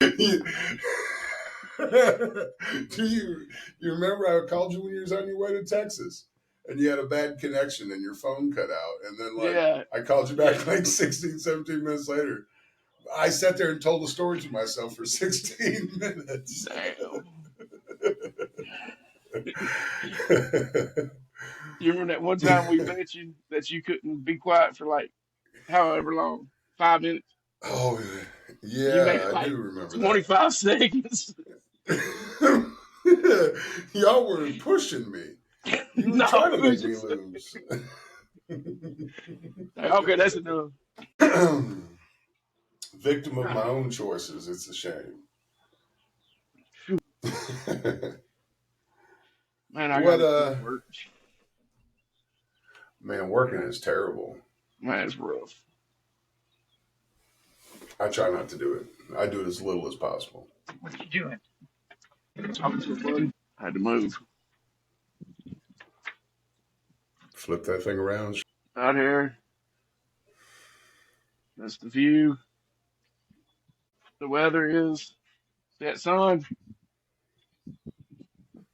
Do you remember I called you when you was on your way to Texas and you had a bad connection and your phone cut out, and then Yeah. I called you back like 16, 17 minutes later. I sat there and told the story to myself for 16 minutes. Damn. You remember that one time we bet you that you couldn't be quiet for like however long? 5 minutes. Oh, You made yeah, it I like do remember that. 25 seconds. Y'all were pushing me. You were No, trying to it was make me just lose. okay. That's enough. Victim of my own choices. It's a shame. Man, I What gotta go to work. man, working is terrible. Man, it's rough. I try not to do it. I do it as little as possible. What you doing? Talking to a buddy. I had to move Flip that thing around. out here. That's the view. The weather is that sun.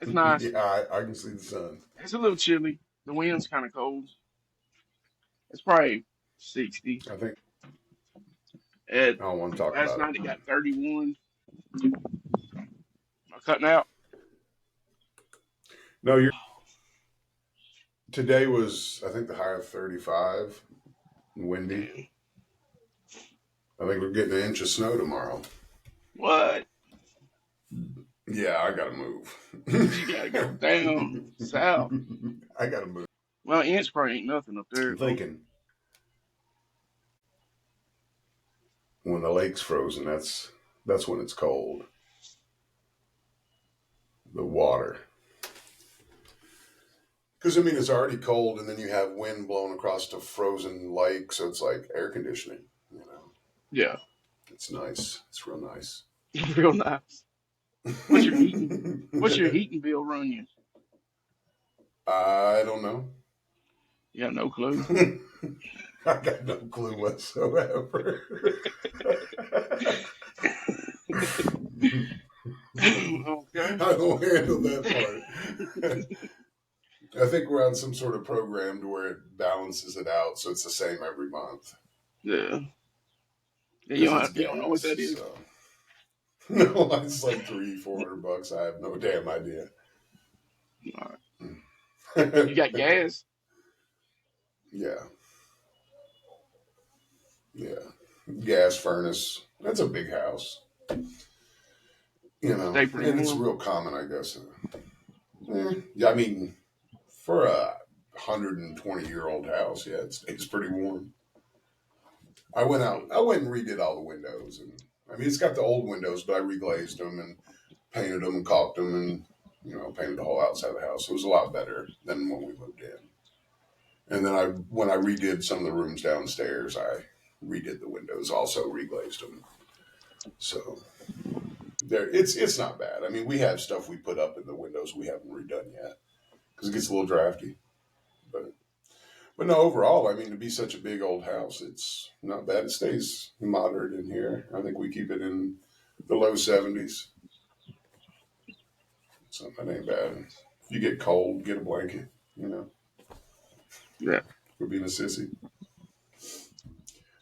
It's nice. Yeah, I can see the sun. It's a little chilly. The wind's kind of cold. It's probably 60. I think At I don't want to talk last about it. night it got 31. Am I cutting out? No, you're today was I think the high of 35 and windy. Damn. I think we're getting an inch of snow tomorrow. What? Yeah, I gotta move. You gotta go down south. I gotta move. Well, inch probably ain't nothing up there I'm though. thinking when the lake's frozen, that's when it's cold. The water. Because I mean, it's already cold, and then you have wind blowing across the frozen lake, so it's like air conditioning. You know, Yeah, it's nice. It's real nice. real nice. What's your heating? What's your heating bill run you? I don't know. You got no clue. I got no clue whatsoever. Okay. I don't handle that part. I think we're on some sort of program to where it balances it out, so it's the same every month Yeah. Yeah, because it's you don't know what gas. that is. So no, it's like $300-400. I have no damn idea. All right. You got gas? Yeah, yeah. Gas furnace. That's a big house, Stay pretty and it's warm. real common, I guess. Yeah, I mean, for a 120-year-old house, yeah, it's pretty warm. I went out. I went and redid all the windows, and I mean, it's got the old windows, but I reglazed them and painted them and caulked them, and painted the whole outside of the house. It was a lot better than when we moved in. And then when I redid some of the rooms downstairs, I redid the windows, also reglazed them. So it's not bad. I mean, we have stuff we put up in the windows we haven't redone yet because it gets a little drafty, but. But no, overall, I mean, to be such a big old house, it's not bad. It stays moderate in here. I think we keep it in the low 70s. So that ain't bad. If you get cold, get a blanket, you know, Yeah. for being a sissy.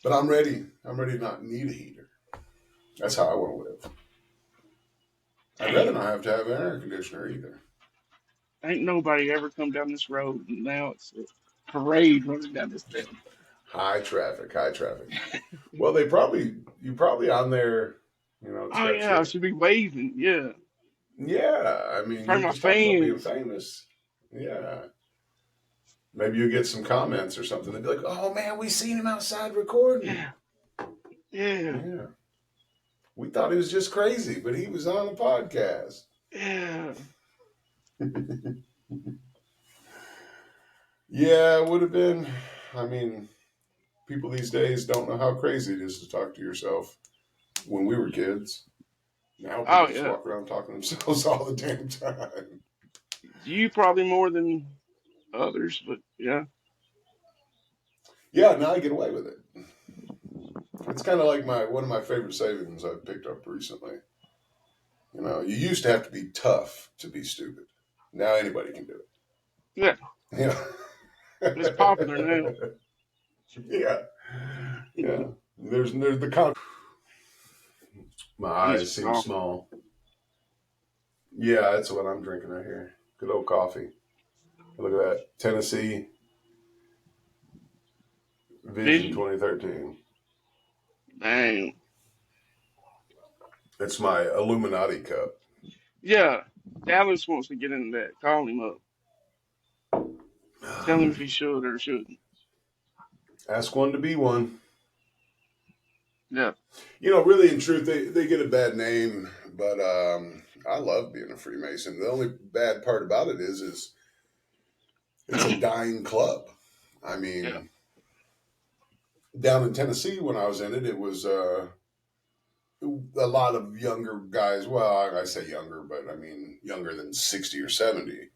But I'm ready. I'm ready to not need a heater. That's how I want to live. I'd rather Damn. not have to have an air conditioner either. Ain't nobody ever come down this road, and now it's a parade running down this thing. High traffic, high traffic. Well, you're probably on there, it's Oh got yeah, I your, should be waving. Yeah. yeah, I mean, For you my just talked about being fans. famous. Yeah. Maybe you get some comments or something. They'd be like, "Oh man, we seen him outside recording." Yeah. Yeah. Yeah, we thought he was just crazy, but he was on a podcast. Yeah. Yeah, it would have been. I mean, people these days don't know how crazy it is to talk to yourself. When we were kids, now Oh people just yeah. walk around talking to themselves all the damn time. You probably more than others, but yeah. Yeah, now I get away with it. It's kind of like one of my favorite sayings I've picked up recently. You know, you used to have to be tough to be stupid. Now anybody can do Yeah, it. it's popular now. Yeah, yeah. There's the con. My I need some eyes seem coffee. small. Yeah, that's what I'm drinking right here. Good old coffee. Look at that, Tennessee Vision Vision. 2013. Damn. It's my Illuminati cup. Yeah, Dallas wants to get into that. Call him up. Tell him if he should or shouldn't. Ask one to be one. Yeah. You know, really in truth, they get a bad name, but I love being a Freemason. The only bad part about it is it's a dying club. I Yeah. mean, down in Tennessee when I was in it, it was a lot of younger guys. Well, I say younger, but I mean younger than 60 or 70.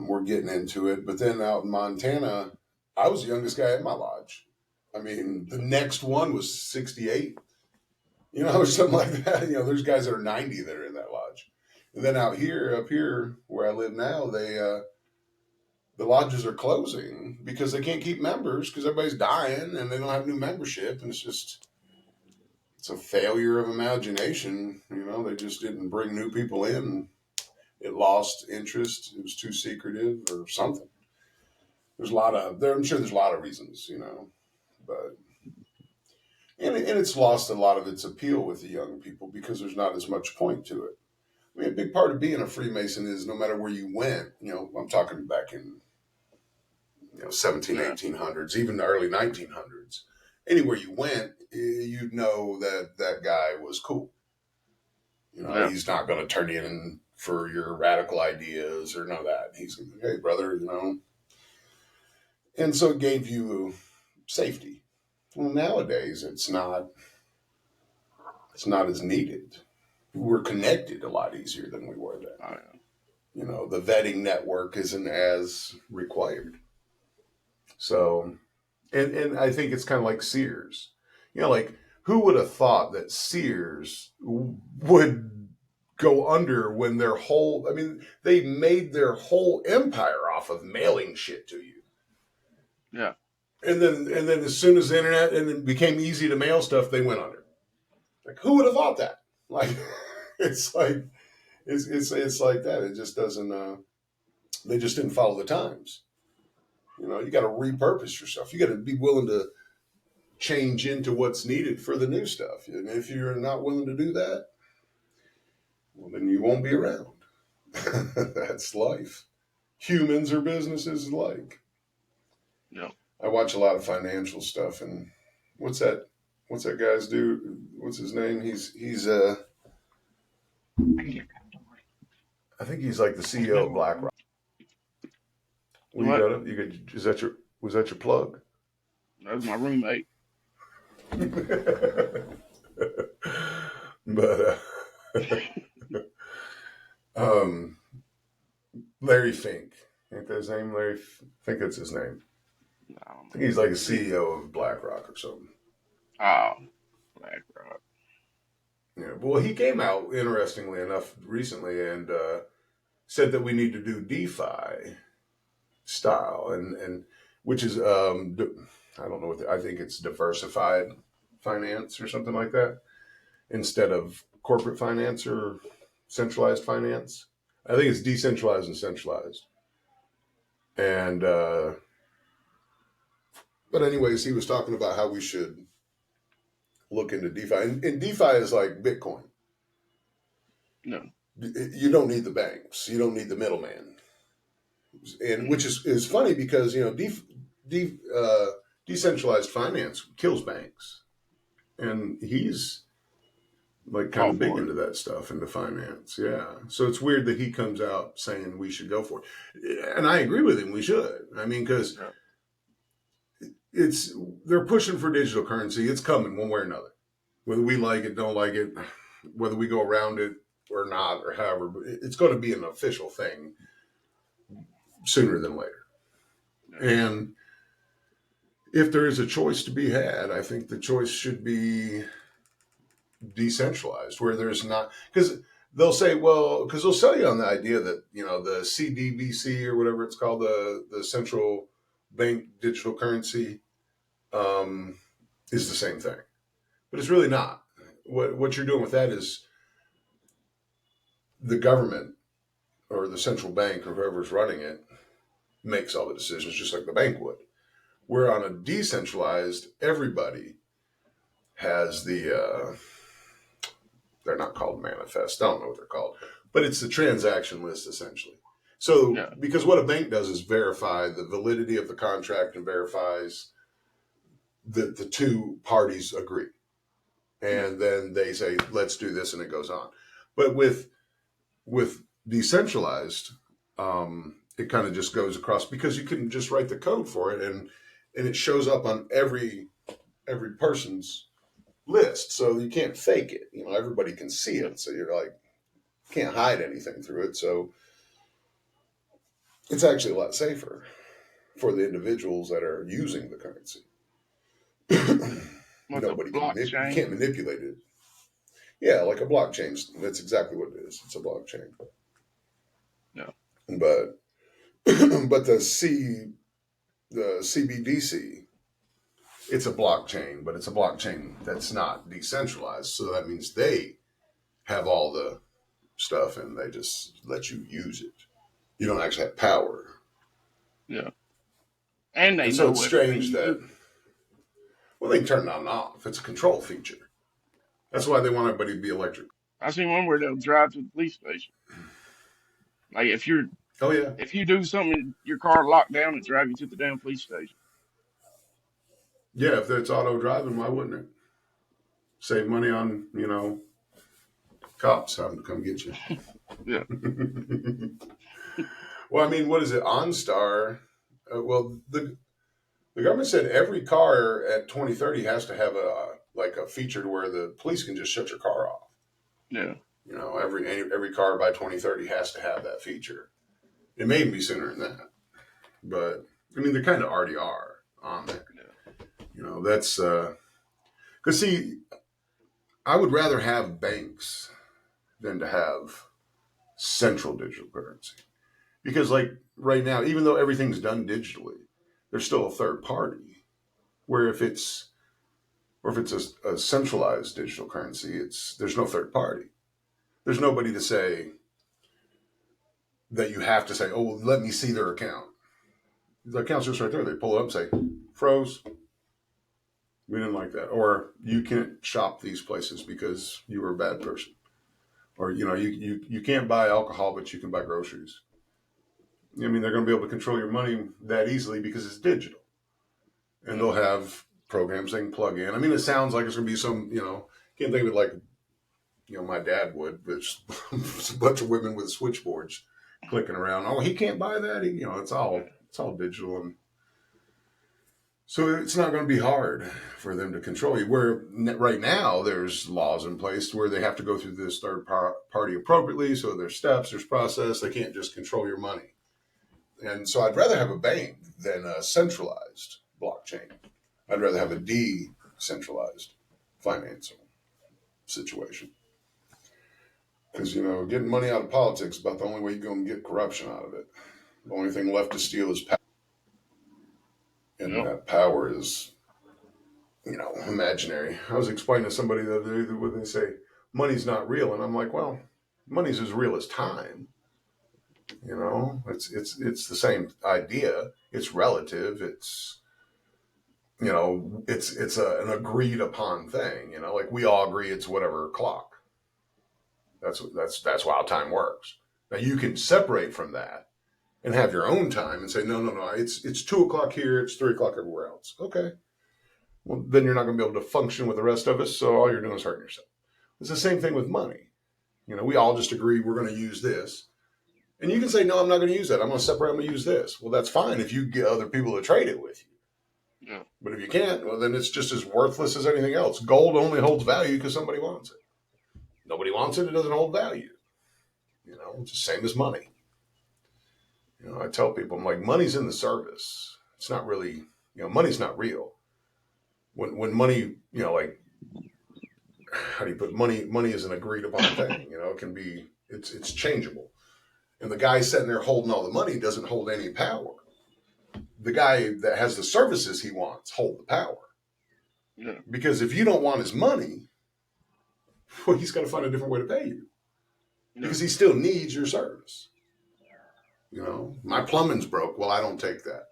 Were getting into it. But then out in Montana, I was the youngest guy in my lodge. I mean, the next one was 68, you know, or something like that. You know, there's guys that are 90 that are in that lodge. And then up here where I live now, the lodges are closing because they can't keep members because everybody's dying and they don't have new membership. And it's a failure of imagination. You know, they just didn't bring new people in. It lost interest. It was too secretive or something. There's a lot of there. I'm sure there's a lot of reasons, you know, but and it's lost a lot of its appeal with the young people because there's not as much point to it. I mean, a big part of being a Freemason is no matter where you went, you know, I'm talking back in 17, Yeah. 1800s, even the early 1900s. Anywhere you went, you'd know that that guy was cool. You know, Yeah. he's not going to turn you in for your radical ideas or none of that. He's like, hey, brother, you know. And so it gave you safety. Well, nowadays it's not as needed. We're connected a lot easier than we were then. Oh, yeah. You know, the vetting network isn't as required. So, and I think it's kind of like Sears. You know, like who would have thought that Sears would go under when their whole, I mean, they made their whole empire off of mailing shit to you. Yeah. And then as soon as the internet and it became easy to mail stuff, they went under. Like who would have thought that? Like it's like it's like that. It just doesn't. They just didn't follow the times. You know, you got to repurpose yourself. You got to be willing to change into what's needed for the new stuff. And if you're not willing to do that, well, then you won't be around. That's life. Humans or businesses alike. Yeah. I watch a lot of financial stuff, and what's that? What's that guy's do? What's his name? I think he's like the CEO of BlackRock. Well, you What? got it. You got. Is that your? Was that your plug? That was my roommate. But um, Larry Fink, ain't that his name? I think that's his name. I don't I think know. he's like a CEO of BlackRock or something. Oh, BlackRock. Yeah. Well, he came out interestingly enough recently and said that we need to do DeFi style and which is I don't know what I think it's diversified finance or something like that instead of corporate finance or centralized finance. I think it's decentralized and centralized. And but anyways, he was talking about how we should look into DeFi, and DeFi is like Bitcoin. No. You don't need the banks, you don't need the middleman, and which Mm. is funny because you know decentralized finance kills banks, and he's like kind All of big for it. into that stuff into finance. Yeah, so it's weird that he comes out saying we should go for it, and I agree with him. We should. I mean, because Yeah. it's they're pushing for digital currency. It's coming one way or another, whether we like it, don't like it, whether we go around it or not, or however. But it's going to be an official thing sooner than later, Yeah. and if there is a choice to be had, I think the choice should be decentralized, where there's not, because they'll say, well, because they'll sell you on the idea that the CDBC or whatever it's called, the central bank digital currency, um, is the same thing, but it's really not. What you're doing with that is the government or the central bank or whoever's running it makes all the decisions, just like the bank would. Where on a decentralized, everybody has they're not called manifest. I don't know what they're called, but it's the transaction list essentially. So, Yeah. because what a bank does is verify the validity of the contract and verifies that the two parties agree. Yeah. And then they say, let's do this, and it goes on. But with decentralized, it kind of just goes across because you can just write the code for it, and it shows up on every person's list, so you can't fake it. Everybody can see Yeah. it, so you're like can't hide anything through it. So it's actually a lot safer for the individuals that are using the currency. Like a Nobody can you blockchain. can't manipulate it. Yeah, like a blockchain. That's exactly what it is. It's a blockchain. Yeah. But but the CBDC, it's a blockchain, but it's a blockchain that's not decentralized. So that means they have all the stuff and they just let you use it. You don't actually have power. Yeah. And they And so know it's everything strange you that, do. well, they can turn it on and off. It's a control feature. That's why they want everybody to be electric. I seen one where they'll drive to the police station. Like Oh, yeah. if you do something, your car locked down and drive you to the damn police station. Yeah, if it's auto driving, why wouldn't it? Save money on, cops having to come get you. Yeah. Well, I mean, what is it? OnStar. Well, the government said every car at 2030 has to have a feature to where the police can just shut your car off. Yeah. Every car by 2030 has to have that feature. It may even be sooner than that, but I mean, they kind of already are on there. Yeah. That's because see, I would rather have banks than to have central digital currency because, like right now, even though everything's done digitally, there's still a third party. Where if it's a centralized digital currency, there's no third party. There's nobody to say that you have to say, oh, well, let me see their account. The account's just right there. They pull it up and say, froze. We didn't like that. Or you can't shop these places because you were a bad person. Or, you can't buy alcohol, but you can buy groceries. I mean, they're going to be able to control your money that easily because it's digital. And Yeah. they'll have programs they can plug in. I mean, it sounds like it's going to be some, can't think of it like, my dad would, but it's a bunch of women with switchboards clicking around. Oh, he can't buy that. It's all digital, and so it's not going to be hard for them to control you. Where right now there's laws in place where they have to go through this third party appropriately. So there's steps, there's process. They can't just control your money. And so I'd rather have a bank than a centralized blockchain. I'd rather have a decentralized financial situation. Because, getting money out of politics is about the only way you're going to get corruption out of it. The only thing left to steal is power. And Yep. that power is, imaginary. I was explaining to somebody the other day when they say money's not real. And I'm like, well, money's as real as time. It's the same idea. It's relative. It's an agreed upon thing. Like we all agree it's whatever o'clock. That's how time works. Now you can separate from that and have your own time and say, no, it's 2 o'clock here, it's 3 o'clock everywhere else. Okay. Well, then you're not going to be able to function with the rest of us. So all you're doing is hurting yourself. It's the same thing with money. We all just agree we're going to use this. And you can say, no, I'm not going to use that. I'm going to separate. I'm going to use this. Well, that's fine if you get other people to trade it with you. Yeah. But if you can't, well, then it's just as worthless as anything else. Gold only holds value because somebody wants it. Nobody wants it. It doesn't hold value. It's the same as money. I tell people, I'm like, money's in the service. It's not really, Money's not real. When money, like, how do you put it? Money is an agreed upon thing. It can be, it's changeable. And the guy sitting there holding all the money doesn't hold any power. The guy that has the services he wants hold the power. Yeah. Because if you don't want his money, well, he's got to find a different way to pay you. Because he still needs your service. My plumbing's broke. Well, I don't take that.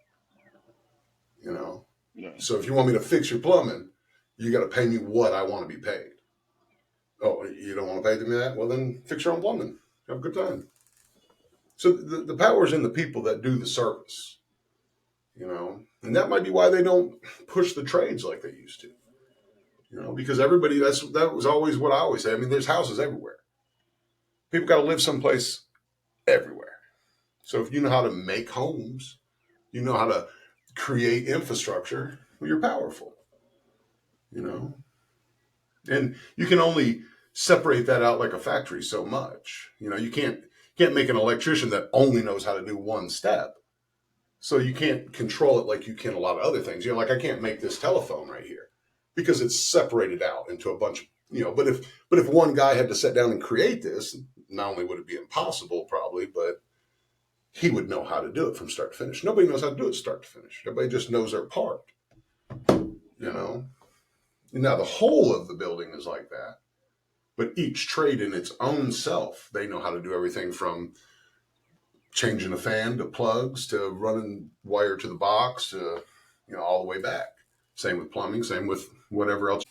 Yeah. So if you want me to fix your plumbing, you got to pay me what I want to be paid. Oh, you don't want to pay me that? Well, then fix your own plumbing. Have a good time. So the power's in the people that do the service. And that might be why they don't push the trades like they used to. Because everybody, that was always what I always say. I mean, there's houses everywhere. People got to live someplace everywhere. So if you know how to make homes, you know how to create infrastructure, well, you're powerful. And you can only separate that out like a factory so much. You can't make an electrician that only knows how to do one step. So you can't control it like you can a lot of other things. Like I can't make this telephone right here because it's separated out into a bunch of, but if one guy had to sit down and create this, not only would it be impossible probably, but he would know how to do it from start to finish. Nobody knows how to do it start to finish. Everybody just knows their part. Now the whole of the building is like that, but each trade in its own self, they know how to do everything from changing a fan to plugs to running wire to the box to, all the way back. Same with plumbing, same with whatever else.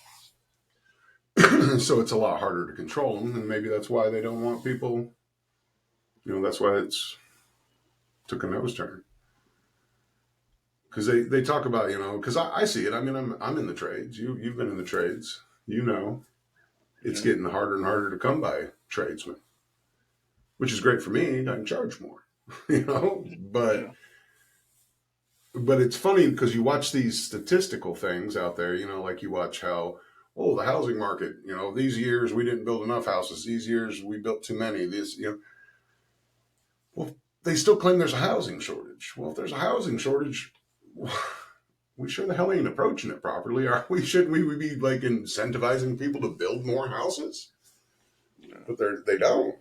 So it's a lot harder to control them, and maybe that's why they don't want people. That's why it's took a nose turn. Because they talk about, because I see it. I mean, I'm in the trades. You've been in the trades. It's getting harder and harder to come by tradesmen, which is great for me. I can charge more, but it's funny because you watch these statistical things out there, like you watch how, the housing market, these years we didn't build enough houses. These years we built too many. Well, they still claim there's a housing shortage. Well, if there's a housing shortage, we sure the hell ain't approaching it properly, are we? Shouldn't we be like incentivizing people to build more houses? But they don't,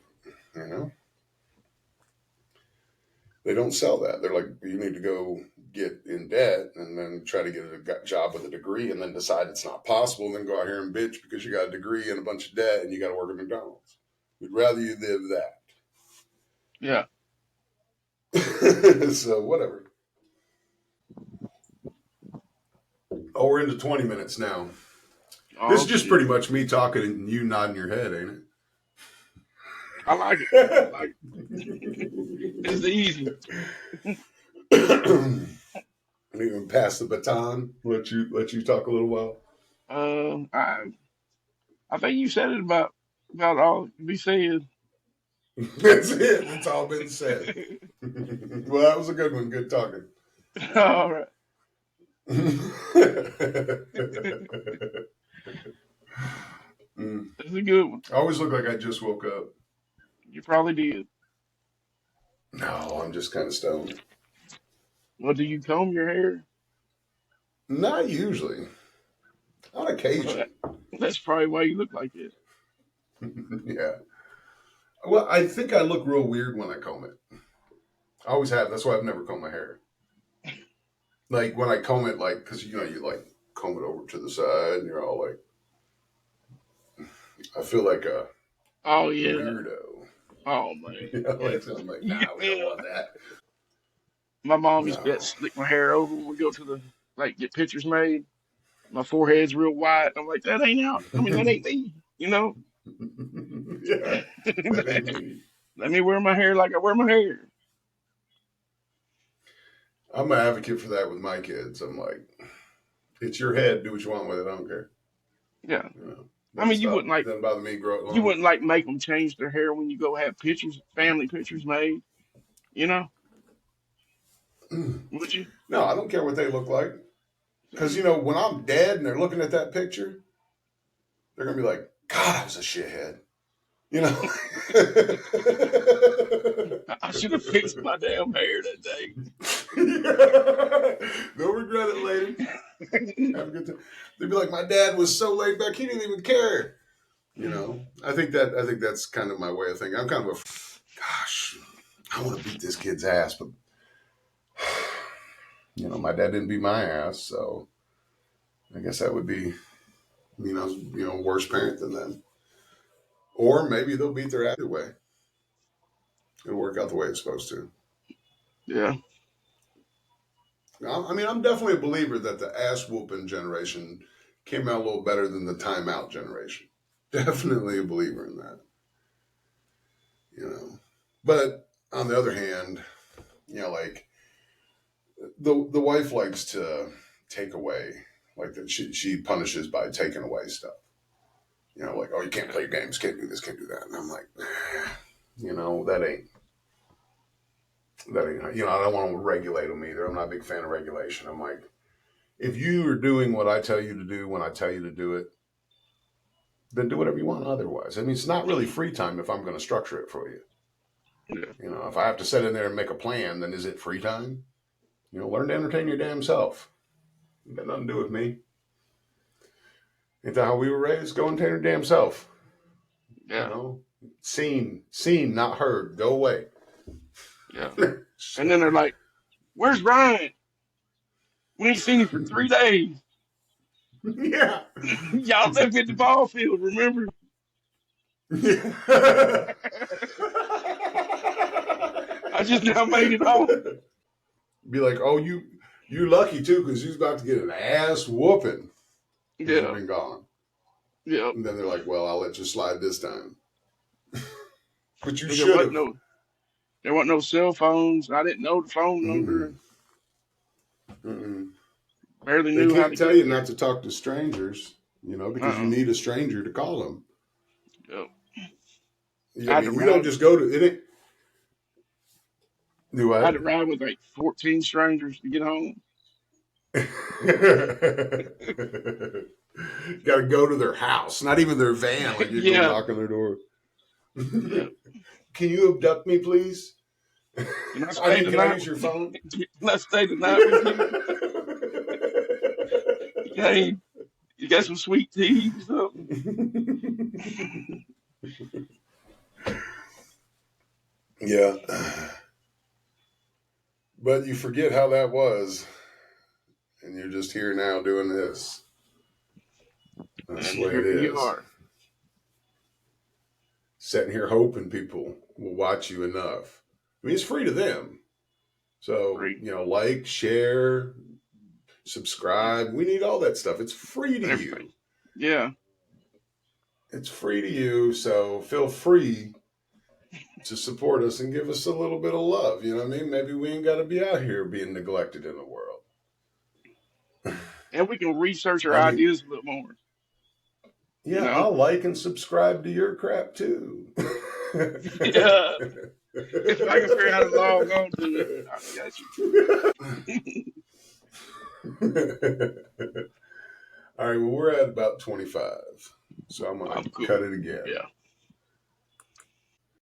They don't sell that. They're like, you need to go get in debt and then try to get a job with a degree and then decide it's not possible and then go out here and bitch because you got a degree and a bunch of debt and you got to work at McDonald's. We'd rather you live that. Yeah. So whatever. Oh, we're into 20 minutes now. This is just pretty much me talking and you nodding your head, ain't it? I like it. It's easy. And even pass the baton. Let you talk a little while. I think you said it about all to be said. That's it. It's all been said. Well, that was a good one. Good talking. All right. That's a good one. I always look like I just woke up. You probably did. No, I'm just kind of stoned. Well, do you comb your hair? Not usually. On occasion. That's probably why you look like this. Yeah. Well, I think I look real weird when I comb it. I always have. That's why I've never combed my hair. Like when I comb it, like, because you like comb it over to the side and you're all like, I feel like a weirdo. Oh, man. I'm like, nah, we don't want that. My mom used to slick my hair over when we go to get pictures made. My forehead's real white. I'm like, that ain't out. I mean, that ain't me, Yeah. That ain't me. Let me wear my hair like I wear my hair. I'm an advocate for that with my kids. I'm like, it's your head. Do what you want with it. I don't care. Yeah. I mean, you wouldn't doesn't bother me. You wouldn't make them change their hair when you go have family pictures made. Would you? No, I don't care what they look like. Because, when I'm dead and they're looking at that picture, they're going to be like, God, I was a shithead. You know. I should have fixed my damn hair that day. They'll regret it later. Have a good time. They'd be like, my dad was so laid back, he didn't even care. You know, I think that's kind of my way of thinking. I'm kind of gosh, I want to beat this kid's ass, but you know, my dad didn't beat my ass, so I guess that would be, worse parent than them. Or maybe they'll beat their ass either way. It'll work out the way it's supposed to. Yeah. I mean, I'm definitely a believer that the ass whooping generation came out a little better than the timeout generation. Definitely a believer in that. You know, but on the other hand, you know, like the wife likes to take away, like that she punishes by taking away stuff. You know, like, oh, you can't play games, can't do this, can't do that, and I'm like, you know, that ain't. You know, I don't want to regulate them either. I'm not a big fan of regulation. I'm like, if you are doing what I tell you to do when I tell you to do it, then do whatever you want otherwise. I mean, it's not really free time if I'm going to structure it for you. Yeah. You know, if I have to sit in there and make a plan, then is it free time? You know, learn to entertain your damn self. It got nothing to do with me. Ain't that how we were raised? Go entertain your damn self. Yeah. You know, seen, not heard. Go away. Yeah. And then they're like, where's Ryan? We ain't seen him for 3 days. Yeah. Y'all left at the ball field, remember? I just now made it home. Be like, oh, you're lucky too, because you're about to get an ass whooping. Yeah. You've been gone. Yeah. And then they're like, well, I'll let you slide this time. But you There should have. wasn't no cell phones. I didn't know the phone number. Mm-mm. Barely They knew how can't to tell get you there. not to talk to strangers, you know, because you need a stranger to call them. Yep. I mean, you don't just go to it. Do I I? had to ride with like 14 strangers to get home. Got to go to their house, not even their van. Like you go Yeah. knock on their door. Yeah. Can you abduct me, please? Can I I stay mean, can I tonight? use your phone? Can I stay tonight with you? Hey, you got some sweet tea or something? Yeah. But you forget how that was, and you're just here now doing this. That's And the way it here you is. are. Sitting here hoping people will watch you enough. I mean, it's free to them. So, Free. you know, like, share, subscribe. We need all that stuff. It's free to Everything. you. Yeah. It's free to you. So feel free to support us and give us a little bit of love. You know what I mean? Maybe we ain't got to be out here being neglected in the world. And we can research our I mean, ideas a little more. yeah, You know? I'll like and subscribe to your crap too. Yeah. If I can figure out how to log on to it, I got you. All right, well, we're at about 25. So I'm going I'm to cool. cut it again. Yeah.